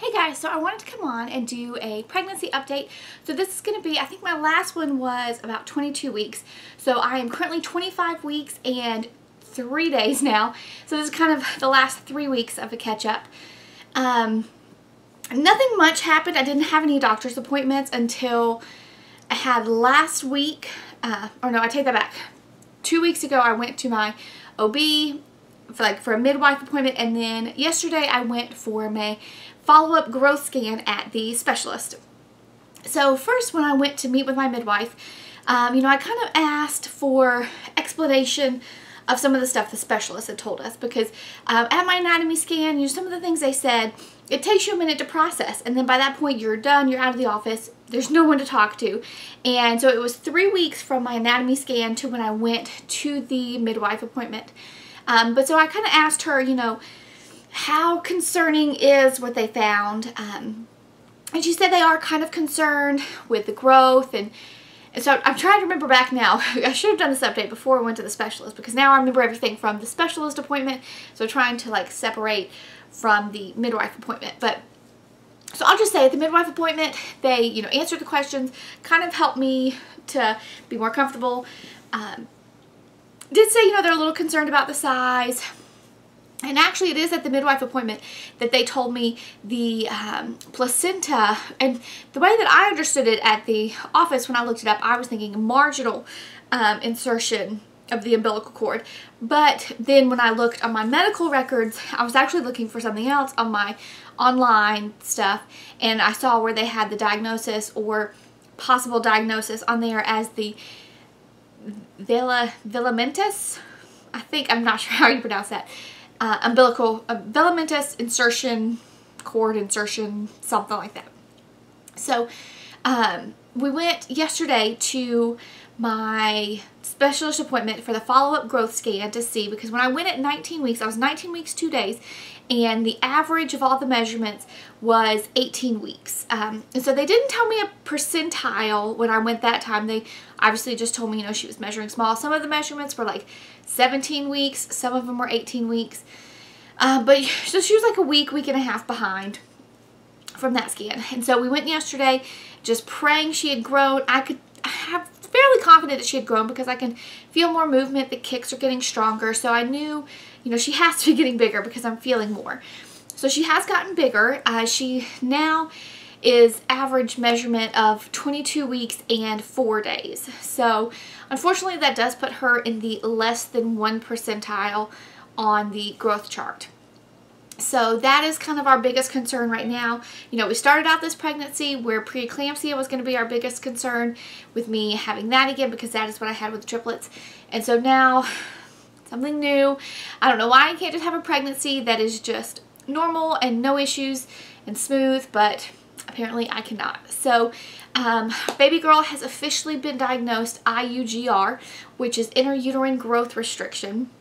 Hey guys, so I wanted to come on and do a pregnancy update. So this is going to be, I think my last one was about 22 weeks. So I am currently 25 weeks and 3 days now. So this is kind of the last 3 weeks of a catch up. Nothing much happened. I didn't have any doctor's appointments until I had last week. Or no, I take that back. 2 weeks ago I went to my OB for a midwife appointment, and then yesterday I went for my follow-up growth scan at the specialist. So first, when I went to meet with my midwife, I kind of asked for explanation of some of the stuff the specialist had told us, because at my anatomy scan, some of the things they said, it takes you a minute to process, and then by that point you're done, you're out of the office, there's no one to talk to. And so it was 3 weeks from my anatomy scan to when I went to the midwife appointment. But so I kind of asked her, how concerning is what they found? And she said they are kind of concerned with the growth. And so I'm trying to remember back now. I should have done this update before I went to the specialist, because now I remember everything from the specialist appointment. So trying to separate from the midwife appointment. But so I'll just say at the midwife appointment, they, answered the questions, kind of helped me to be more comfortable. Did say, they're a little concerned about the size. And actually, it is at the midwife appointment that they told me the placenta, and the way that I understood it at the office when I looked it up, I was thinking marginal insertion of the umbilical cord. But then when I looked on my medical records, I was actually looking for something else on my online stuff, and I saw where they had the diagnosis or possible diagnosis on there as the villamentus, I think, I'm not sure how you pronounce that, villamentus insertion, cord insertion, something like that. So we went yesterday to my specialist appointment for the follow-up growth scan to see, because when I went at 19 weeks, I was 19 weeks 2 days, and the average of all the measurements was 18 weeks. And so they didn't tell me a percentile when I went that time. They obviously just told me, she was measuring small. Some of the measurements were 17 weeks. Some of them were 18 weeks. But so she was a week and a half behind from that scan. And so we went yesterday just praying she had grown. I have fairly confident that she had grown because I can feel more movement. The kicks are getting stronger. So I knew, she has to be getting bigger because I'm feeling more. So she has gotten bigger. She now is average measurement of 22 weeks and 4 days. So unfortunately that does put her in the less than 1 percentile on the growth chart. So that is kind of our biggest concern right now. We started out this pregnancy where preeclampsia was going to be our biggest concern, with me having that again because that is what I had with the triplets. And so now something new. I don't know why I can't just have a pregnancy that is just normal and no issues and smooth, but apparently I cannot. So baby girl has officially been diagnosed IUGR, which is intrauterine growth restriction.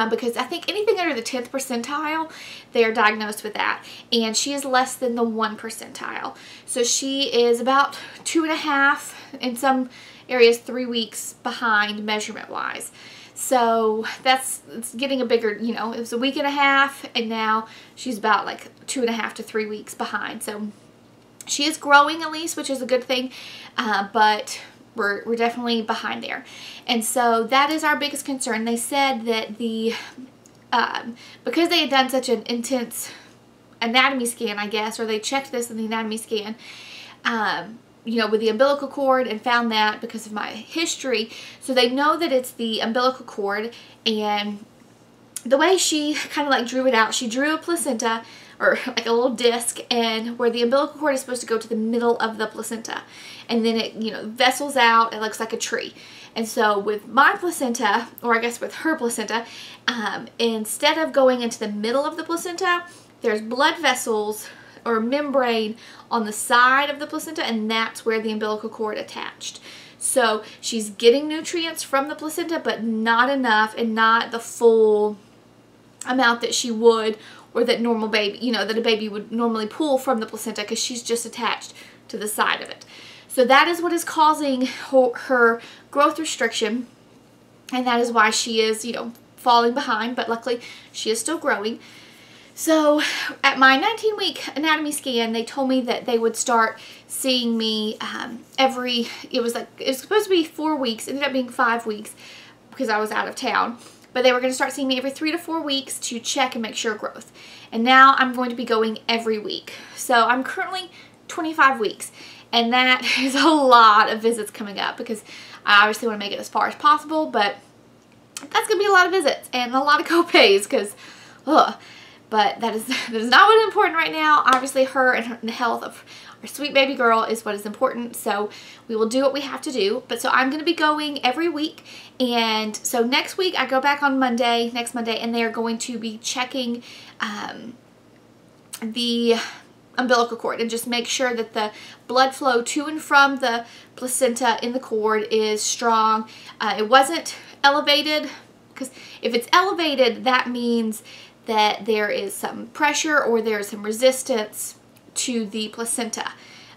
Because I think anything under the 10th percentile, they are diagnosed with that. And she is less than the 1 percentile. So she is about 2.5, in some areas 3 weeks behind measurement-wise. So it's getting a bigger, it was a week and a half, and now she's about 2.5 to 3 weeks behind. So she is growing at least, which is a good thing, but we're definitely behind there. And so that is our biggest concern. They said that because they had done such an intense anatomy scan, I guess, or they checked this in the anatomy scan, with the umbilical cord, and found that because of my history. So they know that it's the umbilical cord, and the way she kind of drew it out, she drew a placenta, or a little disc, and where the umbilical cord is supposed to go to the middle of the placenta, and then it vessels out. It looks like a tree. And so with my placenta, or I guess with her placenta, instead of going into the middle of the placenta, there's blood vessels or membrane on the side of the placenta, and that's where the umbilical cord attached. So she's getting nutrients from the placenta, but not enough, and not the full amount that she would, or that normal baby, that a baby would normally pull from the placenta, because she's just attached to the side of it. So that is what is causing her growth restriction, and that is why she is, falling behind, but luckily she is still growing. So at my 19-week anatomy scan, they told me that they would start seeing me it was supposed to be 4 weeks, ended up being 5 weeks because I was out of town. But they were going to start seeing me every 3 to 4 weeks to check and make sure growth. And now I'm going to be going every week. So I'm currently 25 weeks. And that is a lot of visits coming up because I obviously want to make it as far as possible. But that's going to be a lot of visits and a lot of co-pays because, ugh. But that is not what's important right now. Obviously, her and the health of our sweet baby girl is what is important. So we will do what we have to do. But so I'm going to be going every week. And so next week, I go back on next Monday, and they are going to be checking the umbilical cord and just make sure that the blood flow to and from the placenta in the cord is strong. It wasn't elevated, because if it's elevated, that means that there is some pressure or there's some resistance to the placenta.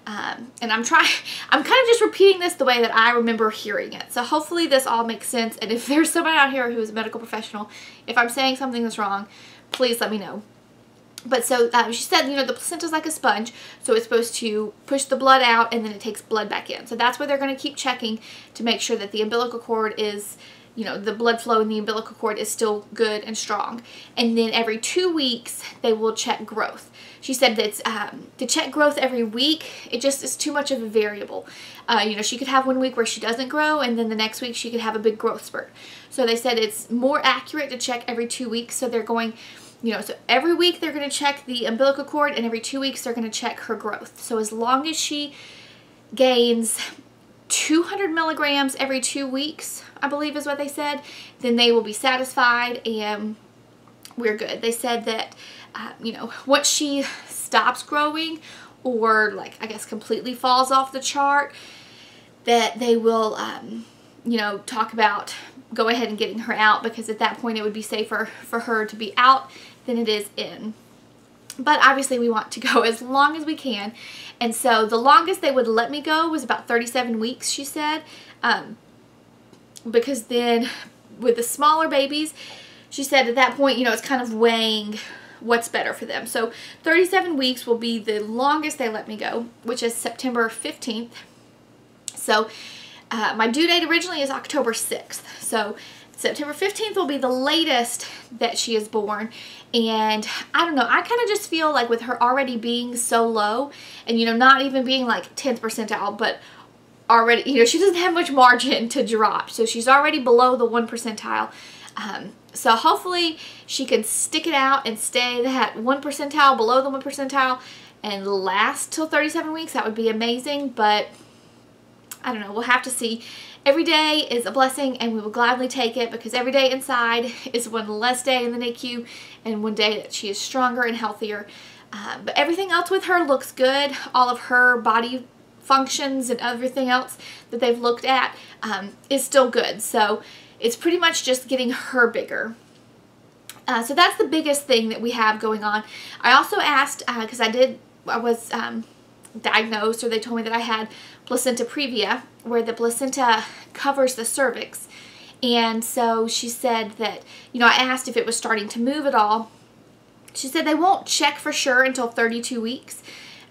And I'm kind of just repeating this the way that I remember hearing it. So hopefully this all makes sense. And if there's somebody out here who is a medical professional, if I'm saying something that's wrong, please let me know. But so she said, you know, the placenta is like a sponge, so it's supposed to push the blood out and then it takes blood back in. So that's where they're going to keep checking to make sure that the umbilical cord is, you know, the blood flow in the umbilical cord is still good and strong. And then every 2 weeks, they will check growth. She said that to check growth every week, it just is too much of a variable. You know, she could have 1 week where she doesn't grow, and then the next week she could have a big growth spurt. So they said it's more accurate to check every 2 weeks. So they're going, you know, so every week they're going to check the umbilical cord, and every 2 weeks they're going to check her growth. So as long as she gains 200 milligrams every 2 weeks, I believe is what they said, then they will be satisfied and we're good. They said that, you know, once she stops growing or, like, I guess completely falls off the chart, that they will, you know, talk about go ahead and getting her out, because at that point it would be safer for her to be out than it is in. But obviously we want to go as long as we can. And so the longest they would let me go was about 37 weeks, she said. Because then with the smaller babies, she said at that point, you know, it's kind of weighing what's better for them. So 37 weeks will be the longest they let me go, which is September 15th. So my due date originally is October 6th. So September 15th will be the latest that she is born. And I don't know, I kind of just feel like with her already being so low, and, you know, not even being like 10th percentile, but already, you know, she doesn't have much margin to drop. So she's already below the 1 percentile. So hopefully she can stick it out and stay that 1 percentile, below the 1 percentile, and last till 37 weeks. That would be amazing, but I don't know, we'll have to see. Every day is a blessing, and we will gladly take it, because every day inside is one less day in the NICU and one day that she is stronger and healthier. But everything else with her looks good. All of her body functions and everything else that they've looked at is still good. So it's pretty much just getting her bigger. So that's the biggest thing that we have going on. I also asked, because I was diagnosed, or they told me that I had placenta previa, where the placenta covers the cervix. And so she said that, you know, I asked if it was starting to move at all. She said they won't check for sure until 32 weeks.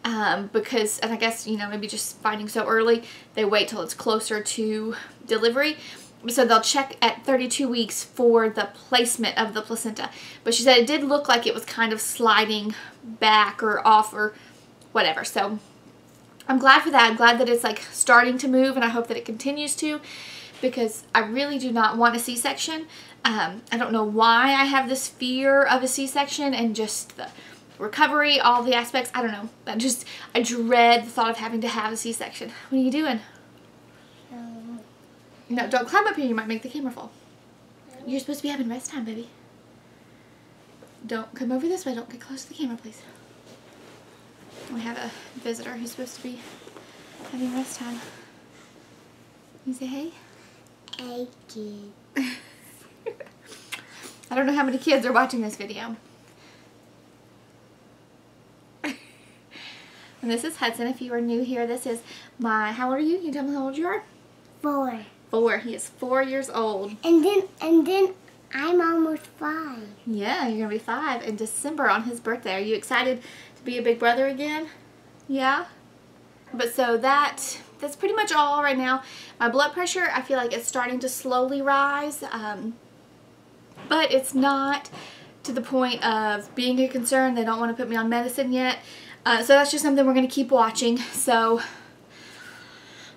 Because, and I guess, you know, maybe just finding so early, they wait till it's closer to delivery. So they'll check at 32 weeks for the placement of the placenta. But she said it did look like it was kind of sliding back or off or whatever. So I'm glad for that. I'm glad that it's like starting to move, and I hope that it continues to, because I really do not want a C-section. I don't know why I have this fear of a C-section and just the recovery, all the aspects. I don't know. I dread the thought of having to have a C-section. What are you doing? No, don't climb up here. You might make the camera fall. You're supposed to be having rest time, baby. Don't come over this way. Don't get close to the camera, please. We have a visitor who's supposed to be having rest time. You say hey? Hey, kid. I don't know how many kids are watching this video. And this is Hudson. If you are new here, this is how old are you? Can you tell me how old you are? 4. 4. He is 4 years old. And then I'm almost 5. Yeah, you're going to be 5 in December on his birthday. Are you excited to be a big brother again? Yeah? But so that's pretty much all right now. My blood pressure, I feel like it's starting to slowly rise. But it's not to the point of being a concern. They don't want to put me on medicine yet. So that's just something we're going to keep watching. So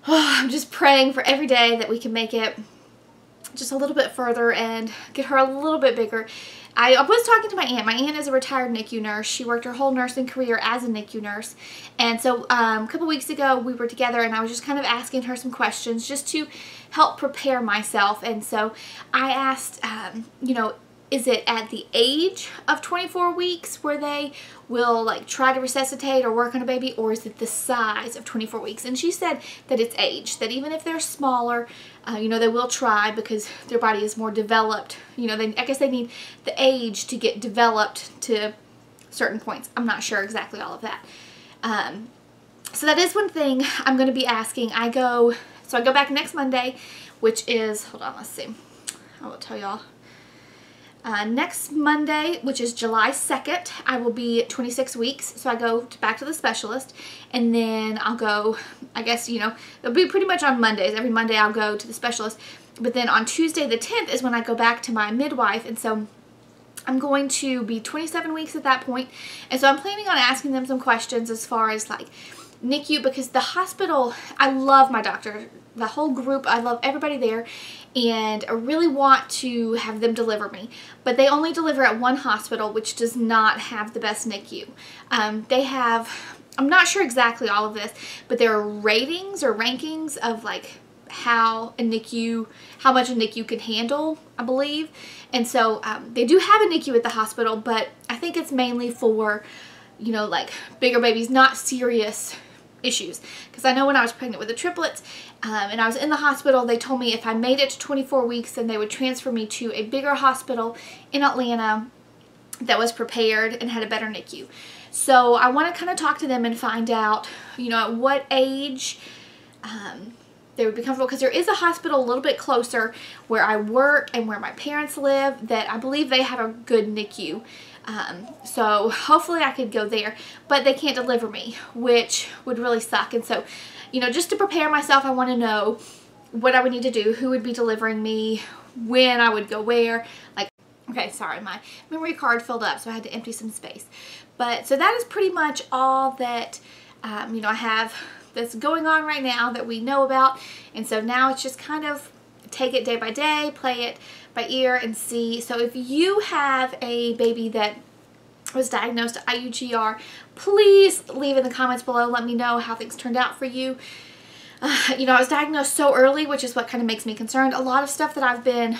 I'm just praying for every day that we can make it just a little bit further and get her a little bit bigger. I was talking to my aunt. My aunt is a retired NICU nurse. She worked her whole nursing career as a NICU nurse. And so a couple weeks ago we were together and I was just kind of asking her some questions just to help prepare myself. And so I asked, you know, is it at the age of 24 weeks where they will like try to resuscitate or work on a baby, or is it the size of 24 weeks? And she said that it's age, that even if they're smaller, you know, they will try because their body is more developed. You know, I guess they need the age to get developed to certain points. I'm not sure exactly all of that. So that is one thing I'm going to be asking. I go back next Monday, which is, hold on, let's see. I will tell y'all. Next Monday, which is July 2nd, I will be 26 weeks. So I go back to the specialist, and then I'll go, I guess, you know, it'll be pretty much on Mondays. Every Monday I'll go to the specialist. But then on Tuesday the 10th is when I go back to my midwife. And so I'm going to be 27 weeks at that point. And so I'm planning on asking them some questions as far as like NICU, because the hospital, I love my doctor, the whole group, I love everybody there, and I really want to have them deliver me. But they only deliver at one hospital, which does not have the best NICU. They have, I'm not sure exactly all of this, but there are ratings or rankings of like how much a NICU can handle, I believe. And so they do have a NICU at the hospital, but I think it's mainly for, you know, like bigger babies, not serious issues. Because I know when I was pregnant with the triplets and I was in the hospital, they told me if I made it to 24 weeks, then they would transfer me to a bigger hospital in Atlanta that was prepared and had a better NICU. So I want to kind of talk to them and find out, you know, at what age they would be comfortable, because there is a hospital a little bit closer where I work and where my parents live that I believe they have a good NICU. So hopefully I could go there, but they can't deliver me, which would really suck. And so, you know, just to prepare myself, I want to know what I would need to do, who would be delivering me, when I would go where. Like, okay, sorry, my memory card filled up, so I had to empty some space. But so that is pretty much all that, you know, I have that's going on right now that we know about. And so now it's just kind of take it day by day, play it by ear, and see. So if you have a baby that was diagnosed IUGR, please leave in the comments below. Let me know how things turned out for you. You know, I was diagnosed so early, which is what kind of makes me concerned. A lot of stuff that I've been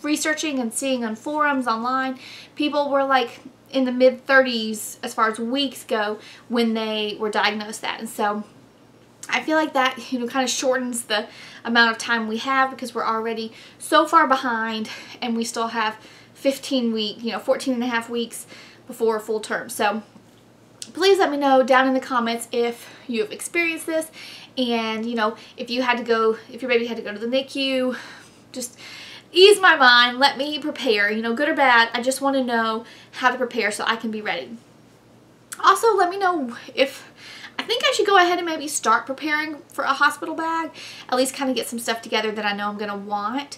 researching and seeing on forums online, people were like in the mid-30s as far as weeks go when they were diagnosed that. And so I feel like that, you know, kind of shortens the amount of time we have, because we're already so far behind and we still have 14 and a half weeks before full term. So please let me know down in the comments if you have experienced this, and, you know, if your baby had to go to the NICU, just ease my mind, let me prepare, you know, good or bad. I just want to know how to prepare so I can be ready. Also, let me know if, I think I should go ahead and maybe start preparing for a hospital bag, at least kind of get some stuff together that I know I'm going to want.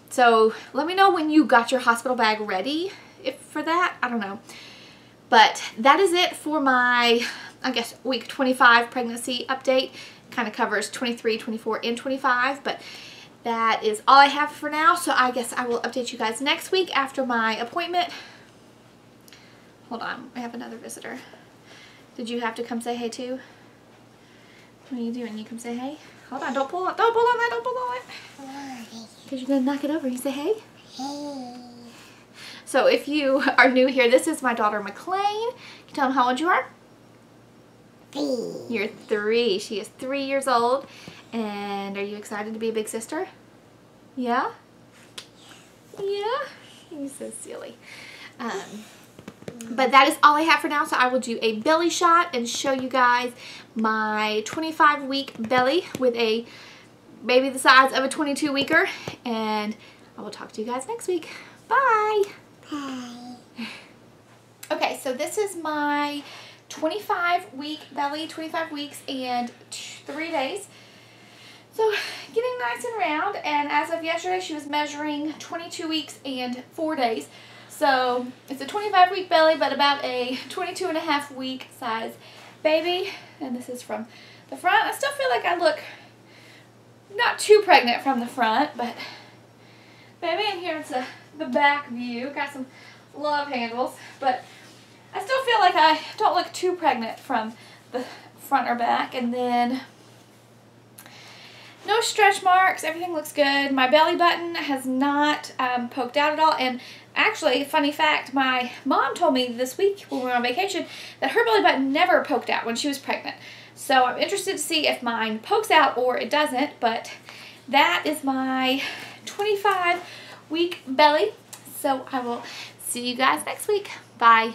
So let me know when you got your hospital bag ready for that. I don't know. But that is it for my, I guess, week 25 pregnancy update. Kind of covers 23, 24, and 25. But that is all I have for now. So I guess I will update you guys next week after my appointment. Hold on. I have another visitor. Did you have to come say hey too? What are you doing? You come say hey? Hold on, don't pull on that, don't pull on it. Because you're going to knock it over. You say hey? Hey. So if you are new here, this is my daughter McLean. Can you tell them how old you are? 3. You're 3. She is 3 years old. And are you excited to be a big sister? Yeah? Yeah? You're so silly. But that is all I have for now, so I will do a belly shot and show you guys my 25-week belly with a baby the size of a 22-weeker, and I will talk to you guys next week. Bye. Bye. Okay, so this is my 25-week belly, 25 weeks and 3 days. So getting nice and round, and as of yesterday she was measuring 22 weeks and 4 days. So it's a 25-week belly, but about a 22.5-week size baby. And this is from the front. I still feel like I look not too pregnant from the front, but baby, and here's the back view. Got some love handles, but I still feel like I don't look too pregnant from the front or back. And then no stretch marks. Everything looks good. My belly button has not poked out at all. And actually, funny fact, my mom told me this week when we were on vacation that her belly button never poked out when she was pregnant. So I'm interested to see if mine pokes out or it doesn't. But that is my 25-week belly. So I will see you guys next week. Bye.